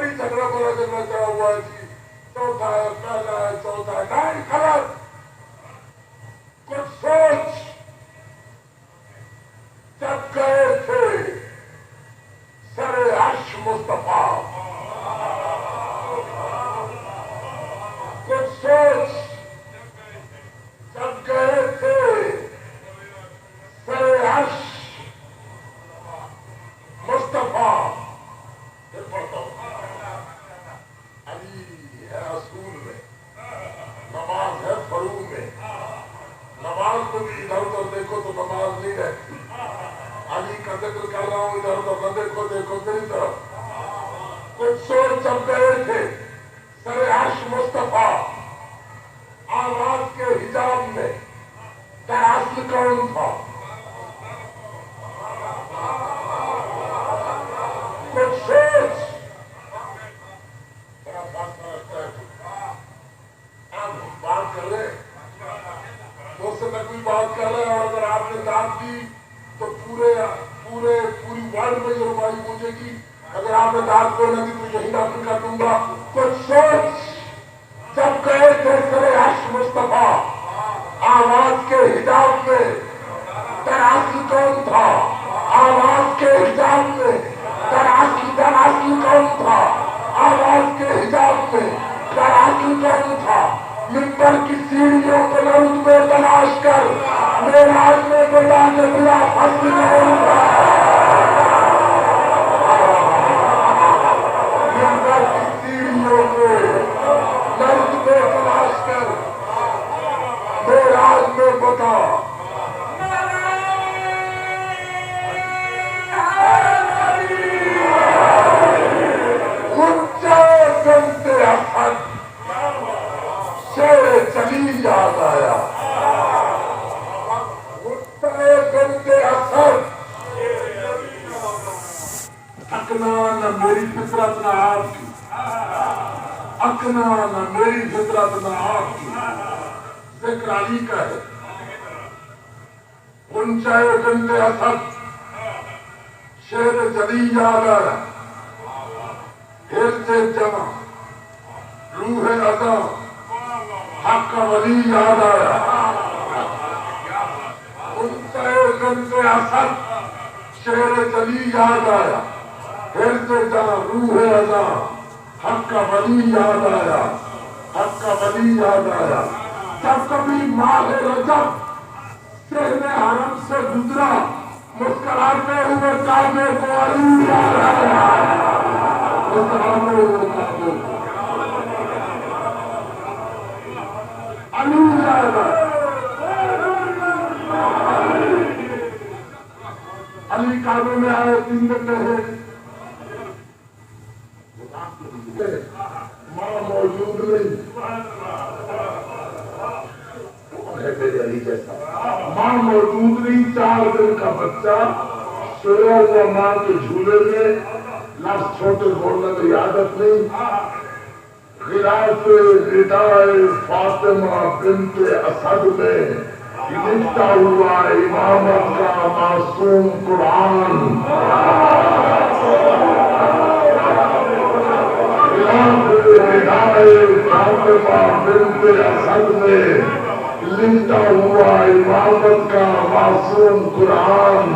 بڑی جھگڑا چڑھا ہوا ہے جی، چوتھا ہے، پہلا ہے، چوتھا ہے، نہیں غلط. کچھ سوچ. جب گئے تھے سر عرش مصطفیٰ، کچھ سوچ. جب گئے تھے سر عرش مصطفیٰ، پھر پڑھتا ہوں. علی ہے اصول میں، نماز ہے فرو میں. نماز کو بھی ادھر ادھر دیکھو تو نماز نہیں رہتی. علی کا ذکر کر رہا ہوں، ادھر ادھر نہ دیکھو، دیکھو میری طرف. کچھ سوچ. جب گئے تھے سر عرش مصطفیٰ، آواز کے حجاب میں در اصل کون تھا؟ کچھ سوچ. بڑا فاصلہ رکھتا ہے. آپ بات کر رہے تو اس سے میں کوئی بات کر رہا ہوں، اور اگر آپ نے داد دی تو پوری ورلڈ میں یہ ربائی پہنچے گی. اگر آپ نے داد کو نہ دی تو یہی داخل کر دوں گا. کچھ سوچ. جب گئے تھے سر عرش مصطفیٰ، آواز کے حجاب میں در اصل کون تھا؟ آواز کے حجاب میں در اصل کون تھا؟ آواز کے حجاب میں در اصل کون تھا؟ منبر کی سیڑھیوں کے لوٹ میں تلاش کر معراج میں بتا کے بلا فصل کون تھا؟ منبر کی سیڑھیوں کے لوٹ میں تلاش کر معراج میں بتا. شیر چلی یاد آیا. بنتے اثر اکنا نہ میری فطرت نہ آپ کی، اکنا نہ میری فطرت نہ آپ کی. ذکر علی کا ہے. اونچائے بنتے اثر شیر چلی یاد آیا. ہل سے جمع روح عطا حق کا ولی یاد آیا. انتہے گنتے اثر شیر چلی یاد آیا. پھر سے جہاں روح عطا حق کا ولی یاد آیا. حق کا ولی یاد آیا. جب کبھی ماہ رجب صحن حرم سے گزرا، مسکراتے ہوئے کعبے کو علی یاد آیا. مسکراتے ہوئے کعبے کو علی یاد آیا. علی کعبے میں آئے 3 دن رہے. ماں موجود نہیں ہے میرے علی جیسا. ماں موجود نہیں. 4 دن کا بچہ سویا ہوا ماں کے جھولے میں. لفظ چھوٹے بولنے کی عادت نہیں. خلاف ردائے فاطمہ بنت اسد میں لکھتا ہوا امامت کا معصوم قرآن. خلاف ردائے فاطمہ بنت اسد میں لکھتا ہوا امامت کا معصوم قرآن.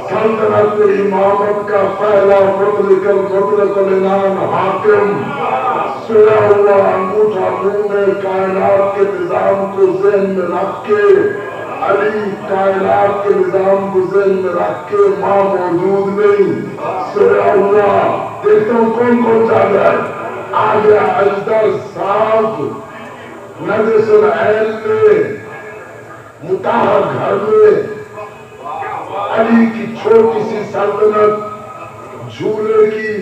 سلطنت امامت کا پہلا مطلق العنان حاکم سویا ہوا انگوٹھا منہ میں کائنات کے نظام کو ذہن میں رکھ کے. علی کائنات کے نظام کو ذہن میں رکھ کے. ماں موجود نہیں. سویا ہوا. دیکھتا ہوں کون جا رہا ہے. آ گیا اجدر صاحب نجس العین میں مطہر گھر میں. علی کی چھوٹی سی سلطنت جھولے کی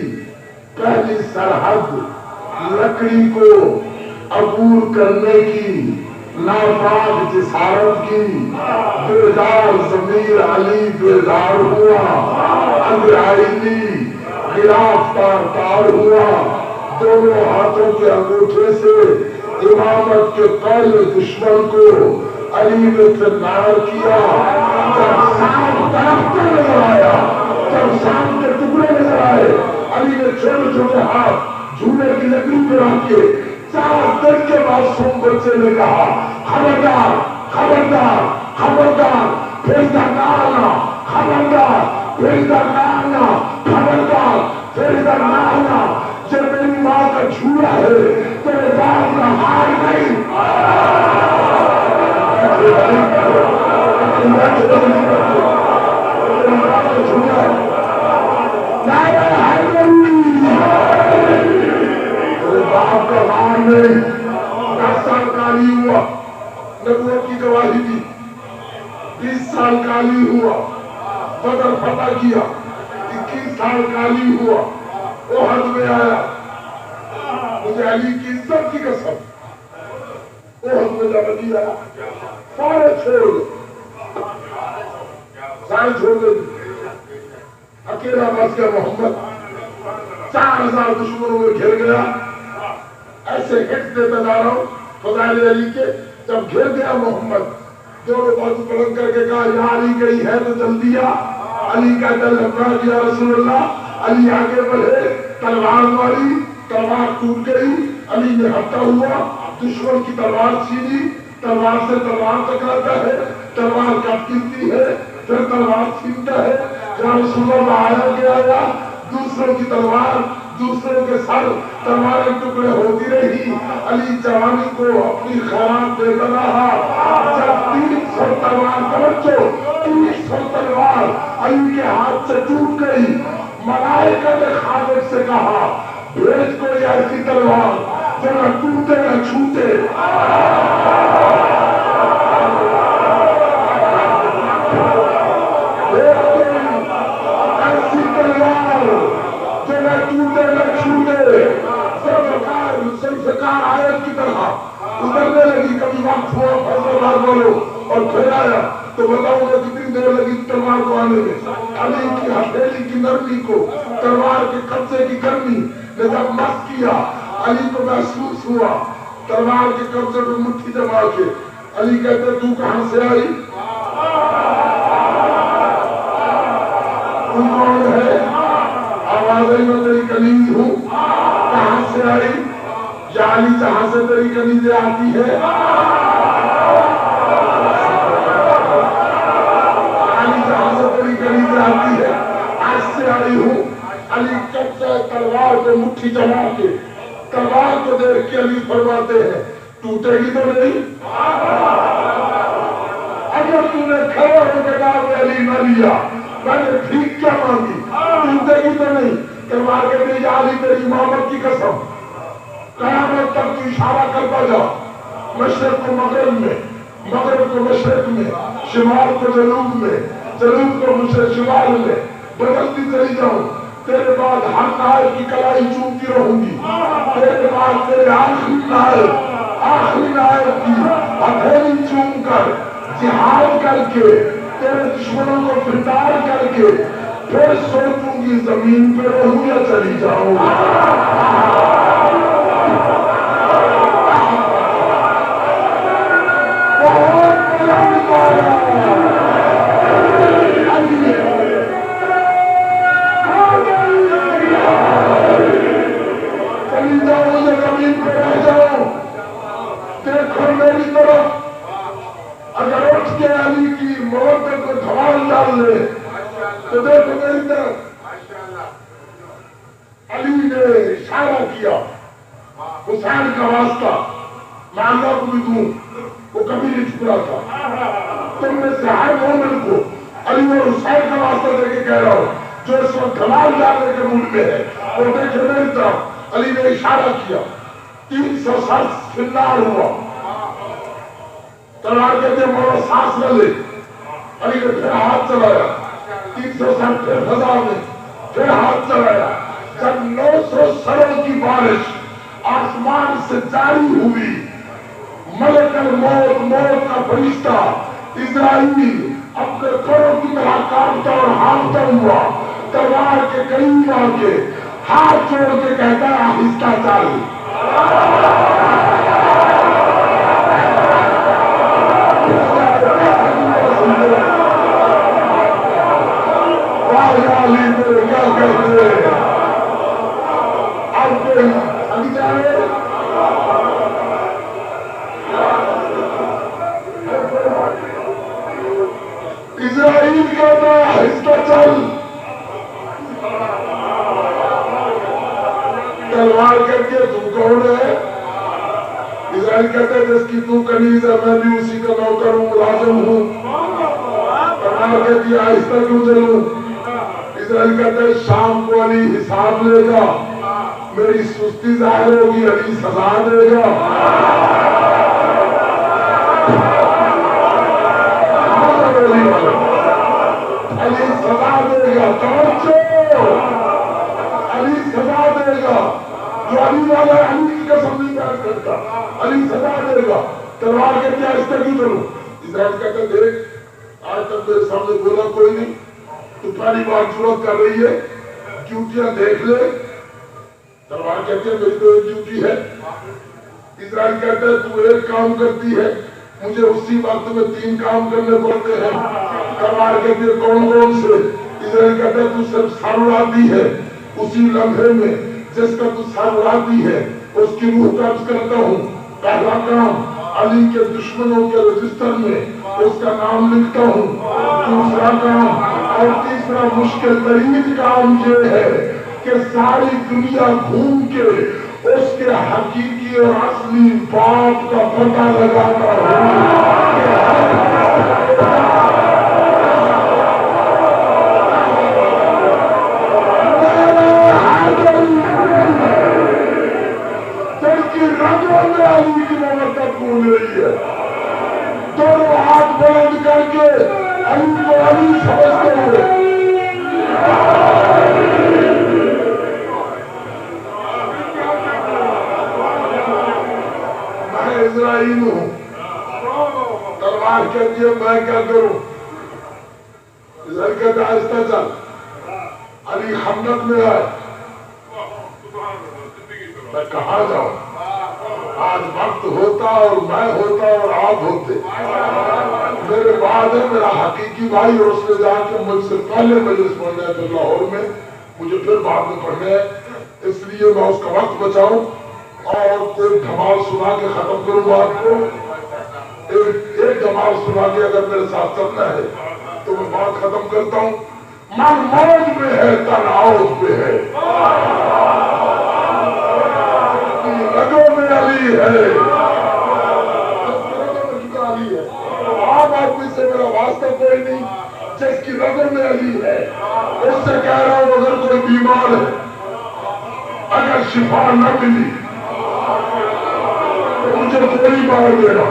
پہلی سرحد لکڑی کو عبور کرنے کی ناپاک جسارت کی. بیدار ضمیر علی بیدار ہوا. اندرائیلی غلاف تار ہوا. دونوں ہاتھوں کے انگوٹھے سے امامت کے پہلے دشمن کو علی نے فرنار کیا. جب سام درخت نظر آیا، جب سام کے ٹکڑے نظر آئے، علی نے چھوٹے چھوٹے ہاتھ جھولے کی لکڑی پہ رکھ کے 4 دن کے معصوم بچے نے کہا خبردار خبردار خبردار پھر ادھر نہ آنا، خبردار پھر ادھر نہ آنا، خبردار پھر ادھر نہ آنا، یہ میری ماں کا جھولا ہے، تیرے باپ کا ہار نہیں۔ باپ کا ہار نہیں۔ 10 سال کالی ہوا، نبوت کی گواہی دی، 20 سال کالی ہوا، بدر فتح کیا، 21 سال کالی ہوا، احد میں آیا، مجھے علی کی عزت کی قسم، احد میں جب علی آیا سارے چھوڑ دے، سارے چھوڑ دے، اکیلا بس گیا محمد، 4000 دشمنوں میں گھر گیا، ایسے ہٹ دیتا جا رہا ہوں فضائل علی کے، جب گھر گیا محمد دونوں بازو بلند کر کے کہا یا علی گئی ہے تو جلدی آ، علی کہتا لبیک یا رسول اللہ، علی آگے بڑھے، تلوار ماری، تلوار ٹوٹ گئی، علی نے ہٹا ہوا، دشمن کی تلوار چھینی، تلوار سے تلوار ٹکراتا ہے، تلوار کٹ گرتی ہے، پھر تلوار چھینتا ہے، یا رسول اللہ آیا کہ آیا، دوسروں کی تلوار، دوسروں کے سر، تلواریں ٹکڑے ہوتی رہی، علی جوانی کو اپنی خیرات دیتا رہا، جب 300 تلوار توجہ 300 تلوار علی کے ہاتھ سے ٹوٹ گئی، ملائکہ نے خالق سے کہا بھیج کوئی ایسی تلوار جو نہ ٹوٹے نہ چھوٹے، ایسی تلوار جو نہ ٹوٹے نہ چھوٹے، ذوالفقار آیت کی طرح اترنے لگی، کبھی وقت ہوا فضل بار بولو اور پھر آیا تو بتاؤں گا کتنی دیر لگی تلوار کو آنے میں، علی کی ہتھیلی کی نرمی کو، تلوار کے قبضے کی گرمی نے جب مس کیا، علی کو محسوس ہوا، تلوار کے قبضے پہ مٹھی جما کے علی کہتے تو کہاں سے آئی، تو کون ہے، آوازیں میں تیری کنیز ہوں، کہاں سے آئی، یا علی جہاں سے تیری کنیزیں آتی ہے، علی جہاں سے تیری کنیزیں آتی ہے، آج سے آئی ہوں، علی قبضہ تلوار کو مٹھی جما کے تلوار کو دیکھ کے علی فرماتے ہیں ٹوٹے گی تو نہیں، اگر تو نے کھڑا ہو کے کہا کہ علی نہ لیا، میں نے ٹھیک کیا مانگی، ٹوٹے گی تو نہیں، تلوار کے دے یا علی تیری محمد کی قسم، قیامت تک تو اشارہ کرتا جا، مشرق کو مغرب میں، مغرب کو مشرق میں، شمال کو جنوب میں، جنوب کو مشرق شمال میں، بدلتی چلی جاؤں، تیرے بعد ہر نائب کی کلائی چومتی رہوں گی، تیرے بعد تیرے آخری نائب کی ہتھیلی چوم کر، جہاد کر کے، تیرے دشمنوں کو فردار کر کے، پھر سوچوں گی زمین پہ رہوں یا چلی جاؤں، چلی جاؤں یا زمین پہ رہ جاؤں، دیکھو میری طرف، اگر اٹھ کے علی کی محبت کو دھمال ڈال لے تو دیکھو میری طرف، علی نے اشارہ کیا، حسین کا واسطہ میں اللہ کو بھی دوں، وہ کبھی نہیں ٹھکرا تھا، تم میں سے ہر مومن کو علی اور حسین کا واسطہ دے کے کہہ رہا ہوں، جو اس وقت دھمال ڈالنے کے موڈ میں ہے وہ دیکھے میری طرف، علی نے اشارہ کیا، 300 سر فنار ہوا، تلوار کہتے ہیں مولا سانس نہ لے، علی نے پھر ہاتھ چلایا، 300 سر پھر فضا میں، پھر ہاتھ چلایا، جب 900 سروں کی بارش آسمان سے جاری ہوئی، ملک الموت، موت کا فرشتہ اسرائیل اپنے پروں کی طرح کانپتا اور ہانپتا ہوا تلوار کے قریب آ کے ہاتھ جوڑ کے کہتا ہے آہستہ چل، کیا کہتے ہیں کوئی تھک جائے. اسرائیل کہتا ہے آہستہ چل. تلوار کر کے تو کون ہے؟ اسرائیل کہتا ہے جس کی تو کنیز ہے میں بھی اسی کا نوکر ہوں ملازم ہوں. تلوار کہتی ہے آہستہ کیوں چلوں؟ اسرائیل کہتا ہے شام کو علی حساب لے گا میری سستی ظاہر ہوگی علی سزا دے گا. علی سزا دے گا. توجہ علی سزا دے گا. جو علی والا علی کی قسم نہیں بیان کرتا علی سزا دے گا. تلوار کے کیا اس طرح چلو. اسرائیل کہتا ہے دیکھ آج تک میرے سامنے بولا کوئی نہیں تو پہلی بار ضرورت کر رہی ہے ڈیوٹیاں دیکھ لے. تلوار کہتے ہیں میری تو ایک ڈیوٹی ہے. اسرائیل کہتا ہے تو ایک کام کرتی ہے مجھے اسی وقت میں 3 کام کرنے پڑتے ہیں. تلوار کہتی ہے کون کون سے؟ اسرائیل کہتا ہے تو صرف سر اڑاتی ہے اسی لمحے میں جس کا تو سر اڑاتی ہے اس کی روح قبض کرتا ہوں. پہلا کام علی کے دشمنوں کے رجسٹر میں اس کا نام لکھتا ہوں. دوسرا کام اور تیسرا مشکل ترین کام یہ ہے کہ ساری دنیا گھوم کے اس کے حقیقی اور اصلی باپ کا پتہ لگاتا ہوں. رگوں میں علی کی مملکت گھوم رہی ہے. دونوں ہاتھ بلند کر کے علی کو علی سمجھتے ہوئے میں اسرائیل ہوں. تلوار کہتی ہے میں کیا کروں؟ اسرائیل کہتا ہے آہستہ چل. علی خندق میں آئے. میں کہاں جاؤں؟ آج وقت ہوتا اور میں ہوتا اور آپ ہوتے. میرے بعد ہے میرا حقیقی بھائی اور اس نے جا کے مجھ سے پہلے مجلس پڑھنا ہے پھر لاہور میں مجھے پھر بعد میں پڑھنا ہے. اس لیے میں اس کا وقت بچاؤں اور ایک دھمال سنا کے ختم کروں بات کو. ایک دھمال سنا کے اگر میرے ساتھ چلنا ہے تو میں بات ختم کرتا ہوں. من موج میں ہے تن آؤز میں ہے. رگوں میں علی ہے. عام آدمی سے میرا واسطہ کوئی نہیں. جس کی رگوں میں علی ہے اس سے کہہ رہا ہوں اگر کوئی بیمار ہے اگر شفا نہ ملی تو مجھے گولی مار دینا.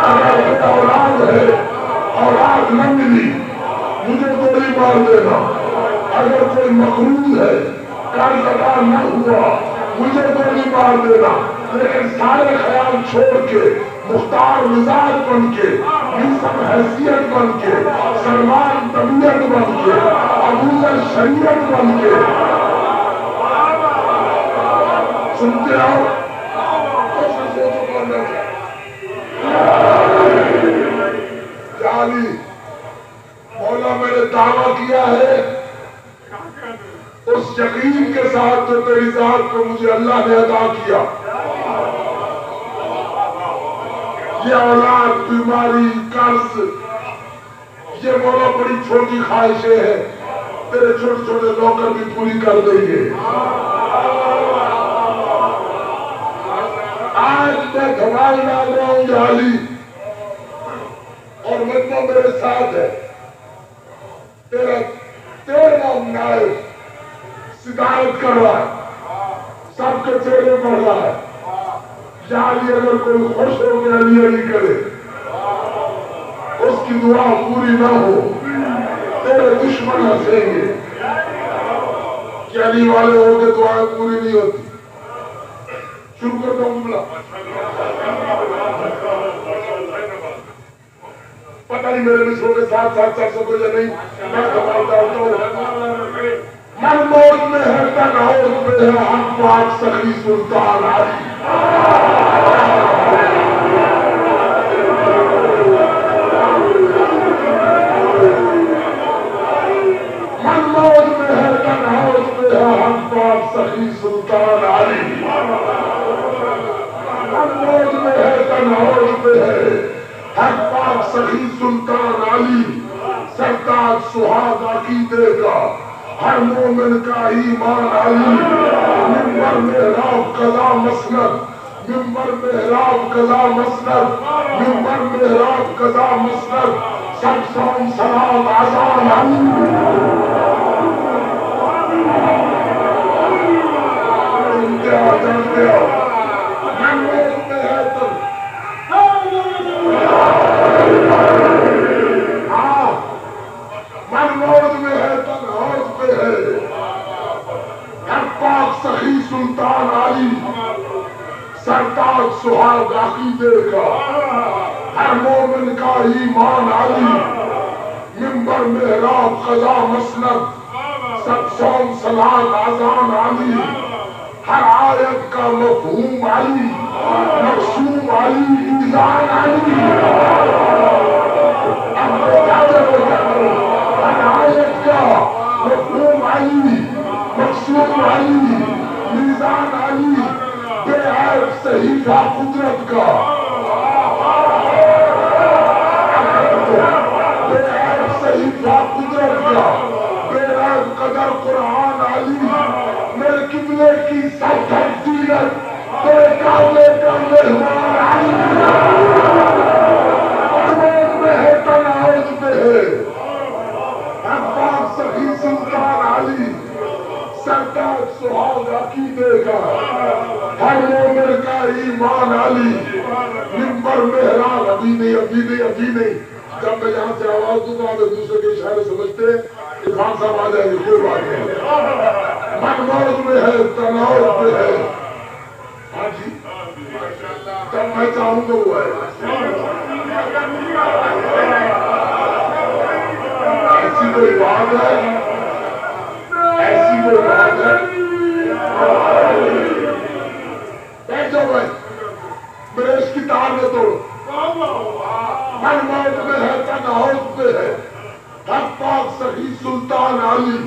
اگر اولاد ہے اولاد نہ ملی مجھے گولی مار دینا. اگر کوئی مقروض ہے قرض ادا نہ ہوا مجھے گولی مار دینا. لیکن سارے خیال چھوڑ کے مختار مزاج بن کے یوسف حیثیت بن کے سلمان طبیعت بن کے ابوذر شریعت بن کے سنتے ہو. علی مولا میں نے دعویٰ کیا ہے اس یقین کے ساتھ جو تیری ذات کو مجھے اللہ نے عطا کیا. یہ اولاد بیماری قرض یہ مولا بڑی چھوٹی خواہشیں ہیں تیرے چھوٹے چھوٹے نوکر بھی پوری کر دیں گے. آج میں دھمال ڈال رہا ہوں یا علی اور مجمع میرے ساتھ ہے. تیرا 13واں نائب صدارت کر رہا ہے سب کے چہرے پڑھ رہا ہے. یا علی اگر کوئی خوش ہو کے علی علی کرے اس کی دعا پوری نہ ہو تیرے دشمن ہنسیں گے کہ علی والے ہو کے دعائیں پوری نہیں ہوتی. شروع کرتا ہوں جملہ. پتہ نہیں میرے مصروں کے ساتھ ساتھ چل سکو یا نہیں. میں دھمال ڈالتا ہوں. من موج میں ہے تن آؤز میں ہے حق پاک سخی سلطان علی. من موج میں ہے تن آؤز میں ہے حق پاک سخی سلطان علی، ہر موج میں ہے تنہوش میں ہے، حق پاک سخی سلطان علی، سرتاج سہاگ عقیدے کا، ہر مومن کا ایمان علی، منبر محراب قضا مسند، منبر محراب قضا مسند، منبر محراب قضا مسند، سب سوم سلام آزان علی، جانتے ہو من موت میں ہے تم، من موت میں ہے تن ہوش پہ ہے، حق پاک سخی سلطان علی، سرتاج سہاگ عقیدے کا، ہر مومن کا ایمان علی، منبر محراب قضا مسند، سب سوم سلاد آزان علی، ہر آیت کا مفہوم علی، مقصوم علی، ایزان علی، ہر آیت کا مفہوم علی، مقصوم علی، میزان علی، بے عیب صحیفہ قدرت کا، بے عیب صحیفہ قدرت کا، بے عیب قدر قرآن علی، میرے قبلے کی سرخط زینت، تیرے کعبے کا مہمان علی، موت میں ہے تنہوش میں ہے، حق پاک سخی سلطان علی، سرتاج سہاگ عقیدے کا، ہر مومن کا ایمان علی، منبر محراب ابھی نہیں، جب میں یہاں سے آواز دوں گا آپ دوسرے کے اشارے سمجھتے ہیں، عرفان صاحب آ جائیں گے، کوئی بات نہیں، من موت میں ہے تنہوش میں ہے، ہاں جی جب میں چاہوں گا وہ ہے، ایسی کوئی بات ہے، ایسی کوئی بات ہے، بیٹھو بھائی میرے اس کی تار نہ توڑو، من موت میں ہے تنہوش میں ہے، حق پاک سخی سلطان علی،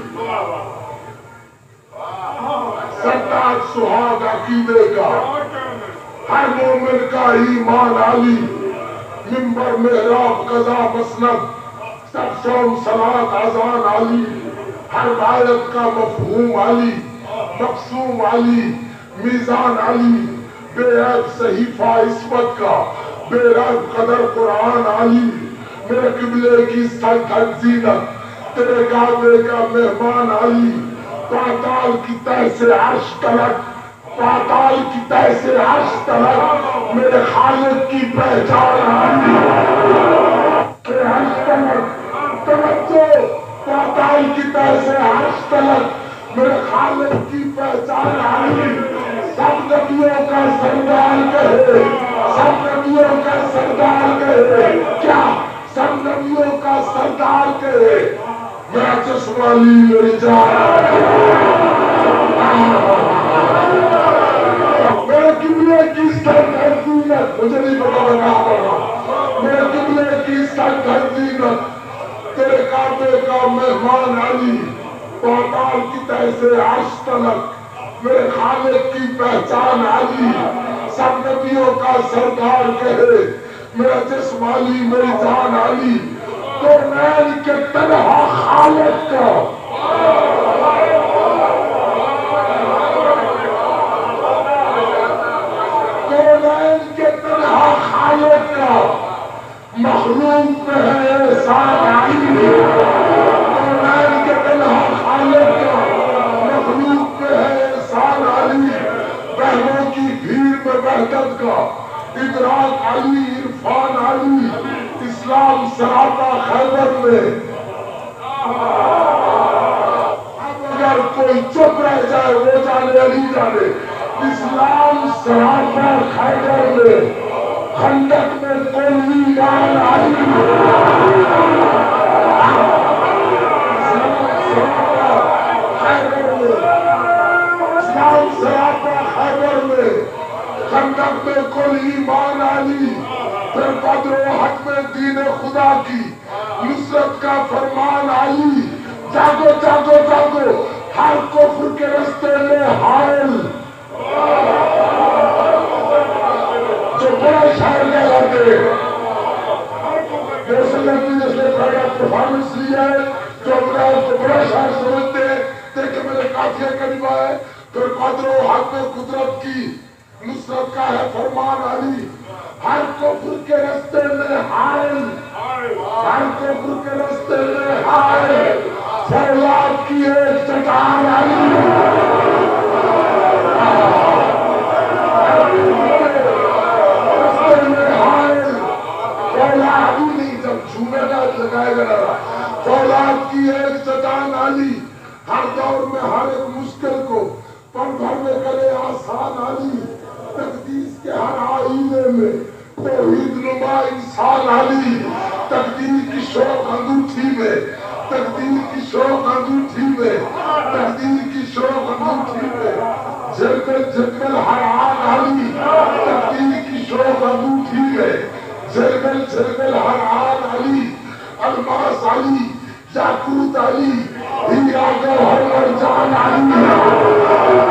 سرتاج سہاگ عقیدے کا، ہر مومن کا ایمان علی، منبر محراب قضا مسند، سب سوم سلاد آزان علی، ہر آیت کا مفہوم علی، مقصوم علی، میزان علی، بے عیب صحیفہ عصمت کا، بے عیب قدر قرآن علی، میرے قبلے کی سرخط زینت، تیرے کعبے کا مہمان علی، پاتال کی تہ سے عرش تلک، پاتال کی تہ سے عرش تلک، میرے خالق کی پہچان علی، عرش تلک توجہ، پاتال کی تہ سے عرش تلک، میرے خالق کی پہچان علی، سب نبیوں کا سردار کہے، سب نبیوں کا سردار کہے، کیا سب نبیوں کا سردار کہے، میرا چشمالی میری جان، میرے قبلے کی سرخط زینت، مجھے نہیں پتا میں کہاں پڑھ رہا ہوں، میرے قبلے کی سرخط زینت، تیرے کعبے کا مہمان علی، پاتال کی تہ سے عرش تلک، میرے خالق کی پہچان علی، سب نبیوں کا سردار کہے، میرا جسم علی میری جان علی، تو نین کے تنہا خالق کا، تو نین کے تنہا خالق کا، مخلوق میں ہے احسان علی، تو نین کے تنہا خالق کا، مخلوق میں ہے احسان علی، بہنوں کی بھیڑ میں وحدت کا، ادراک علی، عرفان علی، اسلام سراپا خیبر میں، اب اگر کوئی چپ رہ جائے وہ جانے علی جانے، اسلام سراپا خیبر میں، خندق میں قومی گان علی، اسلام سراپا خیبر میں، خندق میں کل ایمان علی، پھر بدر و احد میں دین خدا کی نصرت کا فرمان علی، جاگو جاگو جاگو، ہر کفر کے راستے میں حائل جو بڑا شاعر کہلاتے جس نے پہلا پرفارمنس لیا ہے جو اپنے آپ کو بڑا شاعر سمجھتے ہیں دیکھیں میرے قافیہ کلمہ ہے پھر قدر و حق قدرت کی نصرت کا ہے فرمان علی ہر کفر کے راستے میں حائل ہر کفر کے راستے میں حائل فولاد کی ایک چٹان علی راستے میں حائل فولاد نہیں جب جھومے گا لگائے گا فولاد کی ایک چٹان علی ہر دور میں ہر ایک مشکل کو پل بھر میں کرے آسان علی تقدیس کے ہر آئینے میں توحید نما انسان علی تقدیر کی شوق انگوٹھی میں تقدیر کی شوق انگوٹھی میں تقدیر کی شوق انگوٹھی میں جلگل جلگل ہر آن علی تقدیر کی شوق انگوٹھی میں جلگل جلگل ہر آن علی الماس علی یاقوت علی ہیرا گوہر مرجان علی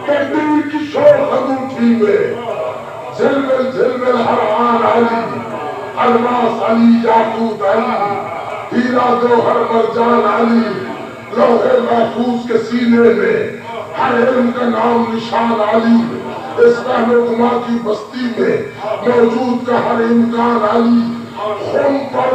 تقدیر کی شوق انگوٹھی میں جلگل جلگل ہر آن علی الماس علی یاقوت علی ہیرا گوہر مرجان علی لوح محفوظ کے سینے میں ہر علم کا نام نشان علی اس رہنما کی بستی میں موجود کا ہر امکان علی خم پر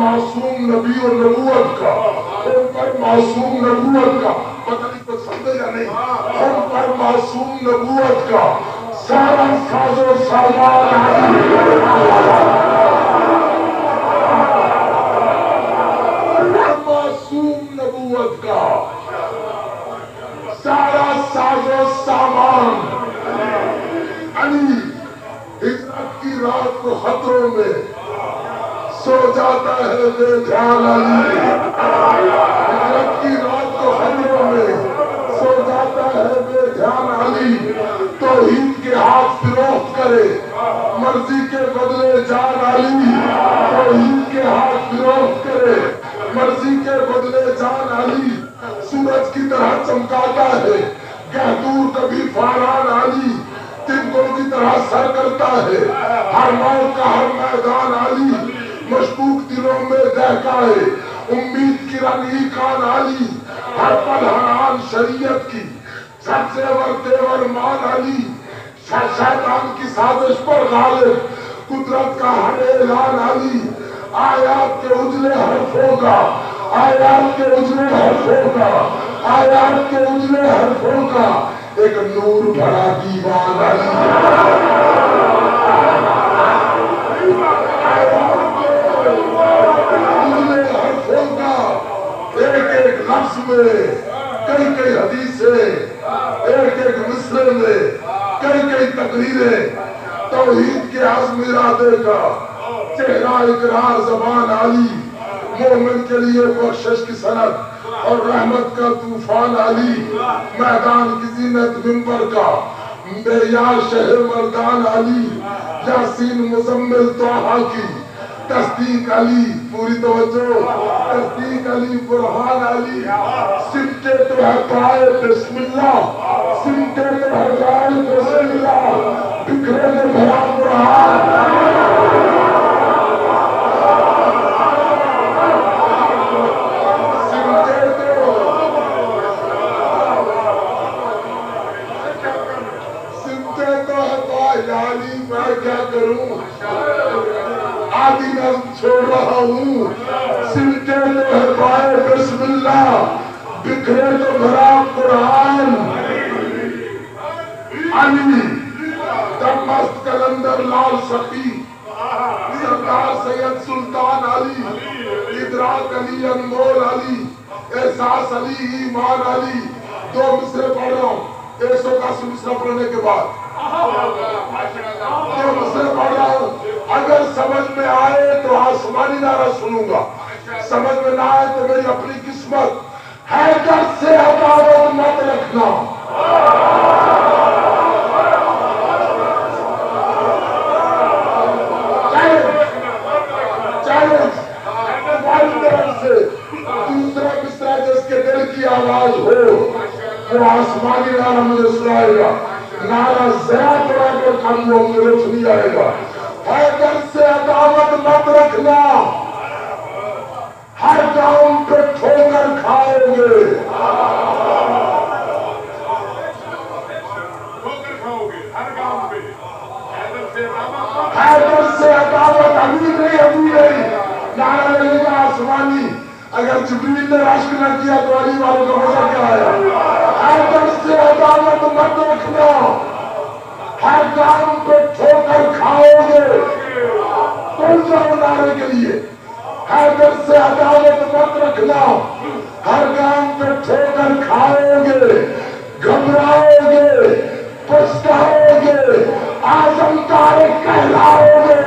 معصوم نبی و نبوت کا خم پر معصوم نبوت کا پتہ نہیں کچھ سمجھے یا نہیں خم پر معصوم نبوت کا سارا ساز و سامان علی معصوم نبوت کا سارا ساز و سامان علی ہجرت کی رات کو خطروں میں سو جاتا ہے بے جان علی ہجرت کی رات کو خطروں میں سو جاتا ہے بے جان علی توحید کے ہاتھ فروخت کرے مرضی کے بدلے جان علی توحید کے ہاتھ فروخت کرے مرضی کے بدلے جان علی سورج کی طرح چمکاتا ہے گہدور کبھی فاران علی تنگوں کی طرح سر کرتا ہے ہر موت کا ہر میدان علی مشکوک دلوں میں دہکائے امید کی رنگی کان علی ہر پل حران شریعت کی سب زیور تیور مان علی شیطان کی سازش پر غالب قدرت کا ہر اعلان علی آیات کے اجلے حرفوں کا آیات کے اجلے حرفوں کا آیات کے اجلے حرفوں کا ایک نور بھرا دیوان علی اجلے حرفوں کا ایک ایک لفظ میں کئی کئی حدیثیں ایک ایک مصرے میں کئی کئی تقریریں توحید کے عزم ارادے کا چہرہ اقرار زبان علی مومن کے لیے بخشش کی سند اور رحمت کا طوفان علی میدان کی زینت منبر کا معیار شہر مردان علی یاسین مزمل طٰہٰ کی تصدیق علی پوری توجہ تصدیق علی برہان علی سمٹے تو ہے پائے بسم اللہ سمٹے تو ہے پائے بسم اللہ بکھرے تو بھرا برہان کیا کروں آدھی نظم چھوڑ رہا ہوں سمٹے تو ہے پائے بسم اللہ بکھرے تو بھرا قرآن علی دم مست کلندر لال سخی سردار سید سلطان علی ادراک علی انمول علی احساس علی ایمان علی دو مصرے پڑھ رہا ہوں 110 مصرے پڑھنے کے بعد جو مصرے پڑھ رہا ہوں اگر سمجھ میں آئے تو آسمانی نعرہ سنوں گا سمجھ میں نہ آئے تو میری اپنی قسمت حیدر سے عداوت مت رکھنا آواز ہو وہ آسمانی نعرہ مجھے سنائے گا، نعرہ زیاد رہا کے کندھوں میں روشنی آئے گا۔ حیدر سے عداوت مت رکھنا، ہر گاؤں پہ ٹھوکر کھاؤ گے، حیدر سے عداوت ابھی نہیں، نعرہ لگے گا آسمانی۔ اگر جبریل نے رشک نہ کیا تو علی والوں کا مزہ کیا آیا؟ حیدر سے عداوت مت رکھنا، ہر کام پہ ٹھوکر کھاؤ گے۔ کون جاؤ نعرے کے لیے؟ حیدر سے عداوت مت رکھنا، ہر کام پہ ٹھوکر کھاؤ گے، گھبراؤ گے، پچھتاؤ گے، اعظم طارق کہلاؤ گے۔